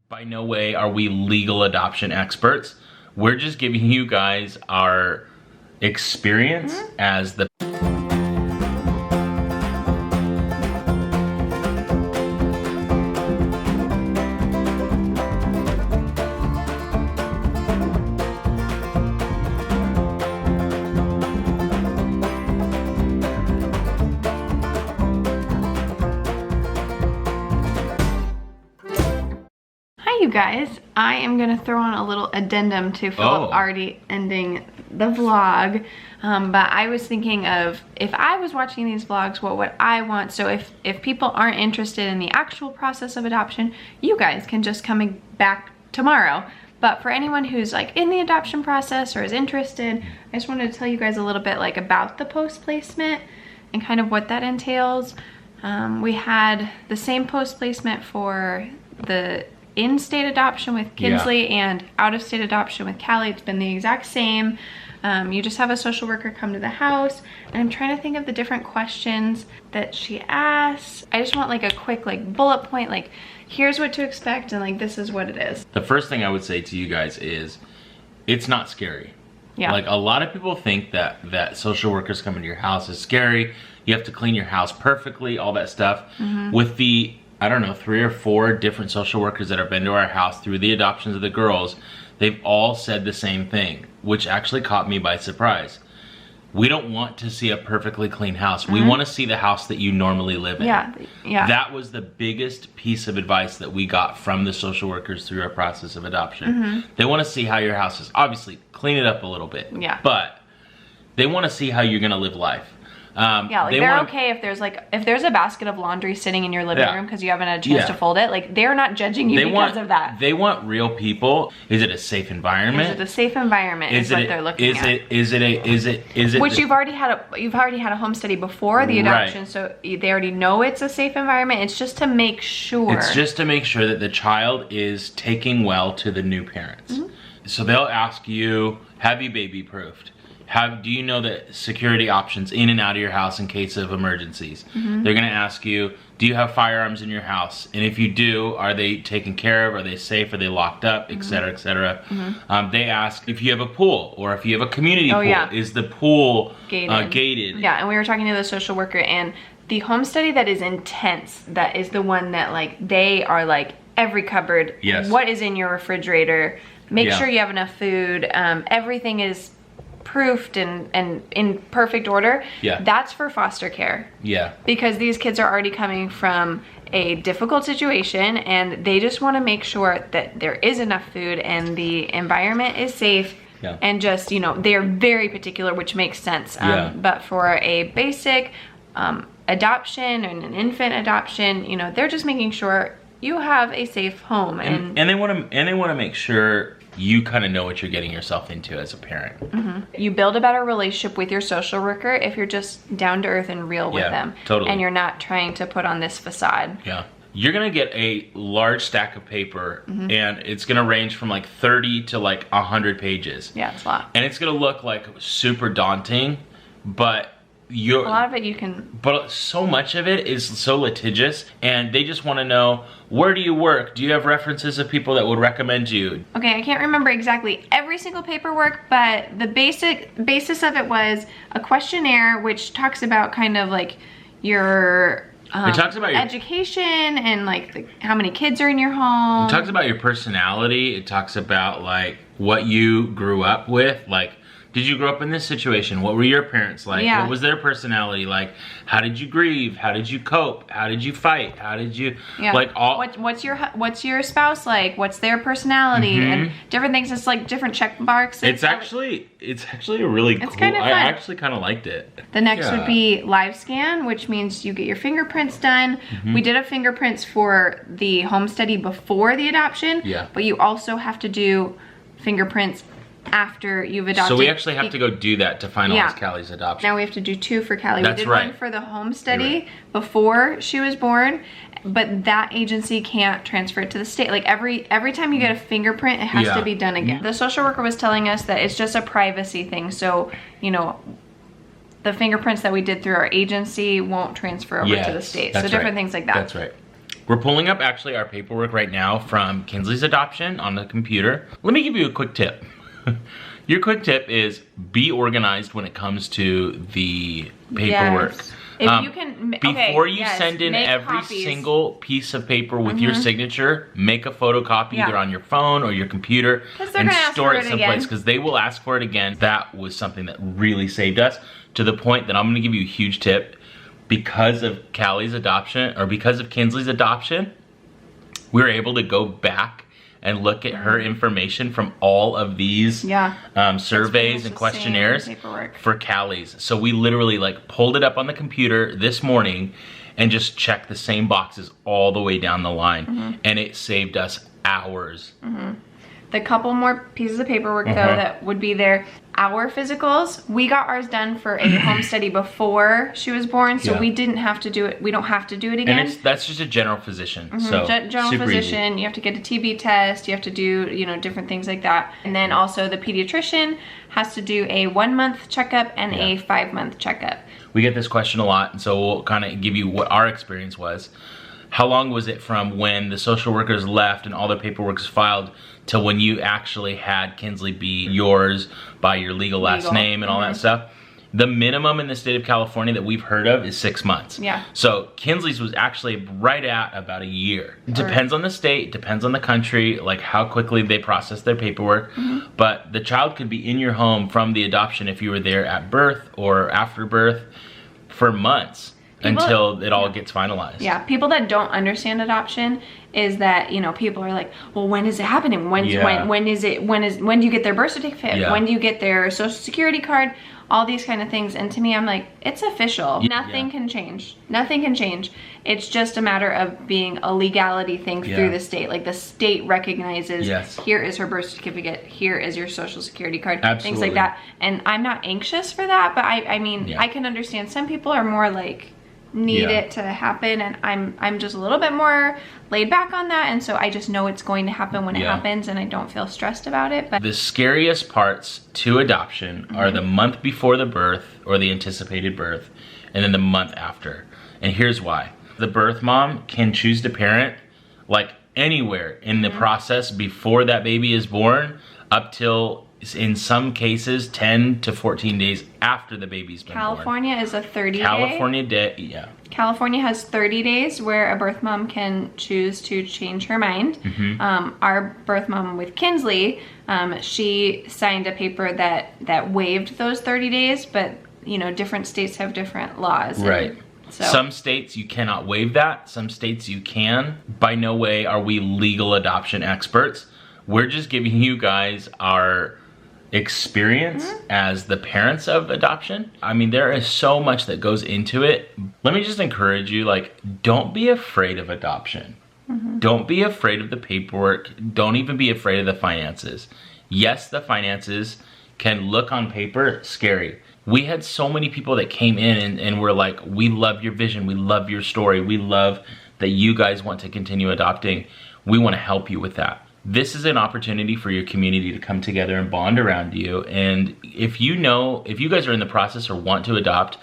By no way are we legal adoption experts. We're just giving you guys our experience as the you guys, I am gonna throw on a little addendum to Philip already ending the vlog, but I was thinking of if I was watching these vlogs, what would I want? So if people aren't interested in the actual process of adoption, you guys can just come back tomorrow. But for anyone who's like in the adoption process or is interested, I just wanted to tell you guys a little bit like about the post placement and kind of what that entails. We had the same post placement for the in-state adoption with Kinsley and out-of-state adoption with Callie. It's been the exact same. You just have a social worker come to the house, and I'm trying to think of the different questions that she asks. I just want like a quick like bullet point, like here's what to expect and like this is what it is. The first thing I would say to you guys is it's not scary. Yeah. Like a lot of people think that social workers come into your house is scary. You have to clean your house perfectly, all that stuff. With the I don't know, 3 or 4 different social workers that have been to our house through the adoptions of the girls, they've all said the same thing, which actually caught me by surprise. We don't want to see a perfectly clean house. We want to see the house that you normally live in. Yeah. That was the biggest piece of advice that we got from the social workers through our process of adoption. They want to see how your house is. Obviously, clean it up a little bit. Yeah. But they want to see how you're going to live life. Yeah, like they're okay if there's a basket of laundry sitting in your living room because you haven't had a chance to fold it. Like they're not judging you because of that. They want real people. Is it a safe environment? Is it a safe environment? Is what they're looking at. Is it? Which you've already had a home study before the adoption, so they already know it's a safe environment. It's just to make sure. It's just to make sure that the child is taking well to the new parents. So they'll ask you, have you baby proofed? Do you know the security options in and out of your house in case of emergencies? They're gonna ask you, do you have firearms in your house? And if you do, are they taken care of? Are they safe? Are they locked up? Et cetera, et cetera. They ask if you have a pool or if you have a community pool. Is the pool gated? Yeah, and we were talking to the social worker, and the home study that is intense, that is the one that like, they are like every cupboard. What is in your refrigerator? Make sure you have enough food. Everything is proofed and in perfect order. That's for foster care. Because these kids are already coming from a difficult situation and they just want to make sure that there is enough food and the environment is safe. And just, you know, they're very particular, which makes sense. But for a basic adoption and an infant adoption, you know, they're just making sure you have a safe home. And they want to make sure you kind of know what you're getting yourself into as a parent. You build a better relationship with your social worker if you're just down to earth and real with them. Totally. And you're not trying to put on this facade. You're gonna get a large stack of paper and it's gonna range from like 30 to like 100 pages. It's a lot. And it's gonna look like super daunting, but a lot of it you can, but so much of it is so litigious, and they just want to know, where do you work? Do you have references of people that would recommend you? Okay, I can't remember exactly every single paperwork, but the basis of it was a questionnaire which talks about kind of like your it talks about your education and like how many kids are in your home. It talks about your personality. It talks about like what you grew up with, like, did you grow up in this situation? What were your parents like? What was their personality like? How did you grieve? How did you cope? How did you fight? How did you like all? What's your spouse like? What's their personality and different things? It's like different check marks. It's actually a really cool. Kind of fun. I actually kind of liked it. The next would be live scan, which means you get your fingerprints done. We did a fingerprints for the home study before the adoption. But you also have to do fingerprints after you've adopted. So we actually have to go do that to finalize Callie's adoption. Now we have to do 2 for Callie. We did one for the home study before she was born, but that agency can't transfer it to the state. Like every time you get a fingerprint, it has to be done again. The social worker was telling us that it's just a privacy thing. So, you know, the fingerprints that we did through our agency won't transfer over to the state. So different things like that. That's right. We're pulling up actually our paperwork right now from Kinsley's adoption on the computer. Let me give you a quick tip. Your quick tip is be organized when it comes to the paperwork. Yes. If you can, before you send in every single piece of paper with your signature, make a photocopy either on your phone or your computer and store it someplace because they will ask for it again. That was something that really saved us to the point that I'm going to give you a huge tip. Because of Callie's adoption, or because of Kinsley's adoption, we were able to go back and look at her information from all of these surveys and questionnaires for Callie's. So we literally like pulled it up on the computer this morning and just checked the same boxes all the way down the line. And it saved us hours. The couple more pieces of paperwork though that would be there. Our physicals, we got ours done for a home study before she was born, so we didn't have to do it. We don't have to do it again. And that's just a general physician. So general physician, you have to get a TB test, you have to do, you know, different things like that. And then also the pediatrician has to do a 1-month checkup and a 5-month checkup. We get this question a lot, and so we'll kind of give you what our experience was. How long was it from when the social workers left and all their paperwork was filed to when you actually had Kinsley be yours by your legal last name and all that stuff? The minimum in the state of California that we've heard of is 6 months. So Kinsley's was actually right at about a year. It depends on the state, depends on the country, like how quickly they process their paperwork. But the child could be in your home from the adoption if you were there at birth or after birth for months. Until it all gets finalized. Yeah, people that don't understand adoption is that, you know, people are like, well, when is it happening? When do you get their birth certificate? When do you get their social security card? All these kind of things. And to me, I'm like, it's official. Nothing can change. Nothing can change. It's just a matter of being a legality thing through the state. Like the state recognizes, here is her birth certificate, here is your social security card, things like that. And I'm not anxious for that, but I mean, I can understand some people are more like, need it to happen, and I'm just a little bit more laid back on that, and so I just know it's going to happen when it happens, and I don't feel stressed about it. But the scariest parts to adoption are the month before the birth or the anticipated birth, and then the month after. And here's why. The birth mom can choose to parent like anywhere in the process before that baby is born up till, in some cases, 10 to 14 days after the baby's been born. California is a 30-day. California has 30 days where a birth mom can choose to change her mind. Our birth mom with Kinsley, she signed a paper that waived those 30 days, but you know, different states have different laws. Right. So. Some states you cannot waive that. Some states you can. By no way are we legal adoption experts. We're just giving you guys our experience as the parents of adoption. I mean, there is so much that goes into it. Let me just encourage you, like, don't be afraid of adoption. Don't be afraid of the paperwork. Don't even be afraid of the finances. Yes, the finances can look on paper scary. We had so many people that came in and were like, we love your vision, we love your story, we love that you guys want to continue adopting. We want to help you with that. This is an opportunity for your community to come together and bond around you. And if you guys are in the process or want to adopt,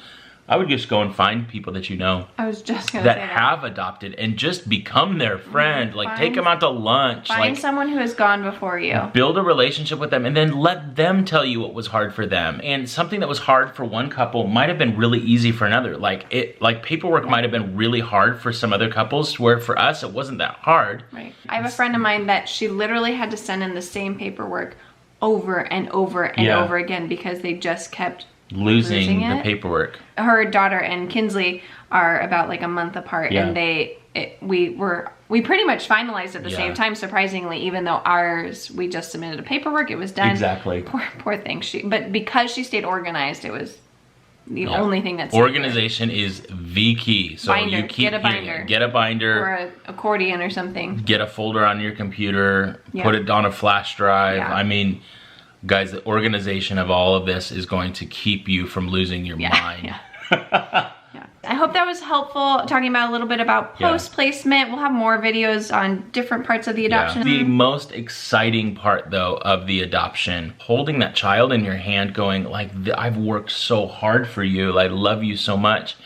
I would just go and find people that you know. I was just gonna say that have adopted and just become their friend. Like take them out to lunch. Find someone who has gone before you. Build a relationship with them and then let them tell you what was hard for them. And something that was hard for one couple might have been really easy for another. Like paperwork might have been really hard for some other couples, where for us it wasn't that hard. Right. I have a friend of mine that she literally had to send in the same paperwork over and over and over again because they just kept losing the paperwork. Her daughter and Kinsley are about like a month apart, and we pretty much finalized at the same time, surprisingly, even though ours, we just submitted a paperwork, it was done. Exactly. Poor thing. But because she stayed organized, it was the only thing that's organization is the key. So binder. You keep get a binder. Get a binder. Or an accordion or something. Get a folder on your computer, put it on a flash drive. I mean, guys, the organization of all of this is going to keep you from losing your mind. I hope that was helpful, talking about a little bit about post-placement. We'll have more videos on different parts of the adoption. The most exciting part, though, of the adoption, holding that child in your hand going, like, I've worked so hard for you. I love you so much.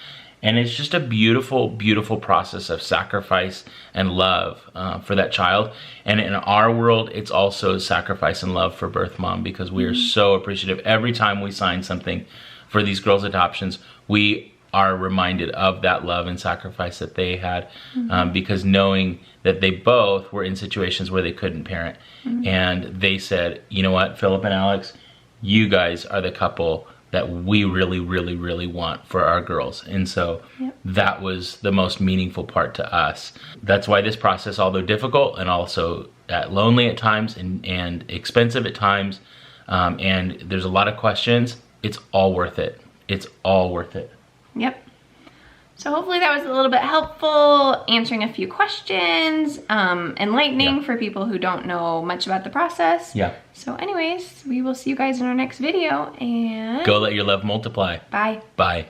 And it's just a beautiful, beautiful process of sacrifice and love for that child. And in our world, it's also sacrifice and love for birth mom, because we are so appreciative. Every time we sign something for these girls' adoptions, we are reminded of that love and sacrifice that they had, because knowing that they both were in situations where they couldn't parent. And they said, you know what, Philip and Alex, you guys are the couple that we really, really, really want for our girls. And so that was the most meaningful part to us. That's why this process, although difficult and also lonely at times and expensive at times, and there's a lot of questions, it's all worth it. It's all worth it. Yep. So hopefully that was a little bit helpful, answering a few questions, enlightening for people who don't know much about the process. Yeah. So anyways, we will see you guys in our next video, and go let your love multiply. Bye. Bye.